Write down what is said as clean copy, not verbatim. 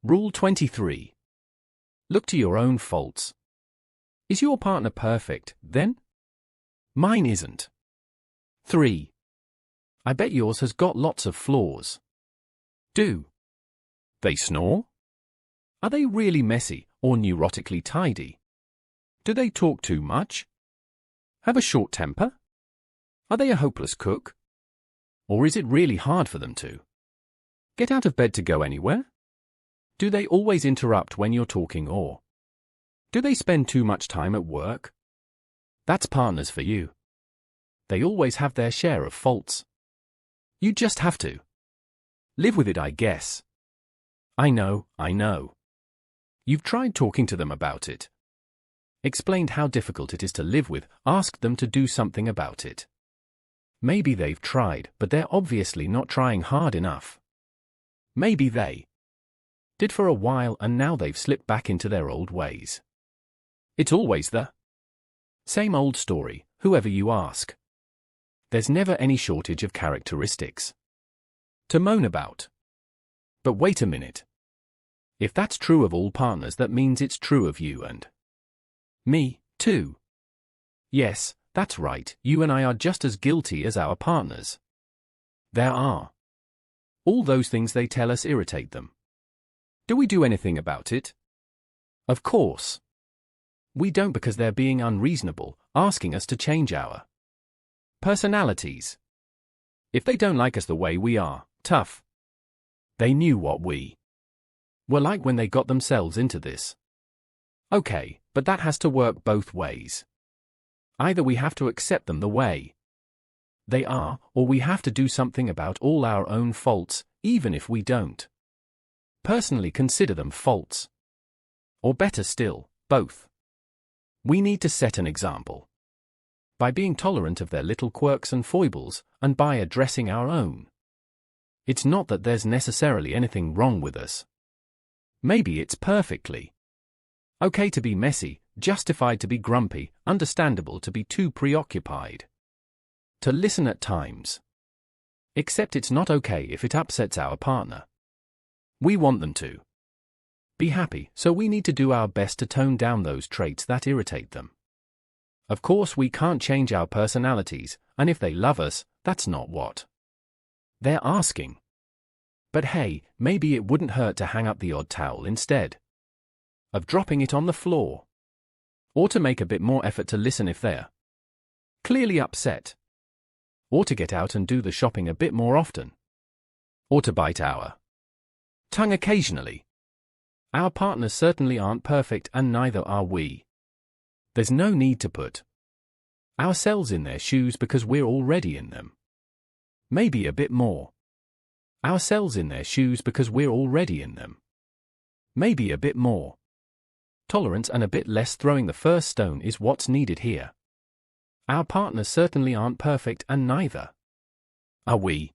Rule 23. Look to your own faults. Is your partner perfect, then? Mine isn't. 3. I bet yours has got lots of flaws. Do they snore? Are they really messy or neurotically tidy? Do they talk too much? Have a short temper? Are they a hopeless cook? Or is it really hard for them to get out of bed to go anywhere? Do they always interrupt when you're talking, or do they spend too much time at work? That's partners for you. They always have their share of faults. You just have to live with it, I guess. I know. You've tried talking to them about it. Explained how difficult it is to live with, asked them to do something about it. Maybe they've tried, but they're obviously not trying hard enough. Maybe they did for a while and now they've slipped back into their old ways. It's always the same old story, whoever you ask. There's never any shortage of characteristics to moan about. But wait a minute. If that's true of all partners, that means it's true of you and me, too. Yes, that's right, you and I are just as guilty as our partners. There are all those things they tell us irritate them. Do we do anything about it? Of course. We don't, because they're being unreasonable, asking us to change our personalities. If they don't like us the way we are, tough. They knew what we were like when they got themselves into this. Okay, but that has to work both ways. Either we have to accept them the way they are, or we have to do something about all our own faults, even if we don't personally consider them faults. Or better still, both. We need to set an example by being tolerant of their little quirks and foibles, and by addressing our own. It's not that there's necessarily anything wrong with us. Maybe it's perfectly okay to be messy, justified to be grumpy, understandable to be too preoccupied to listen at times. Except it's not okay if it upsets our partner. We want them to be happy, so we need to do our best to tone down those traits that irritate them. Of course, we can't change our personalities, and if they love us, that's not what they're asking. But hey, maybe it wouldn't hurt to hang up the odd towel instead of dropping it on the floor. Or to make a bit more effort to listen if they're clearly upset. Or to get out and do the shopping a bit more often. Or to bite our tongue occasionally. Our partners certainly aren't perfect, and neither are we. There's no need to put ourselves in their shoes because we're already in them. Maybe a bit more ourselves in their shoes because we're already in them. Maybe a bit more tolerance and a bit less throwing the first stone is what's needed here. Our partners certainly aren't perfect, and neither are we.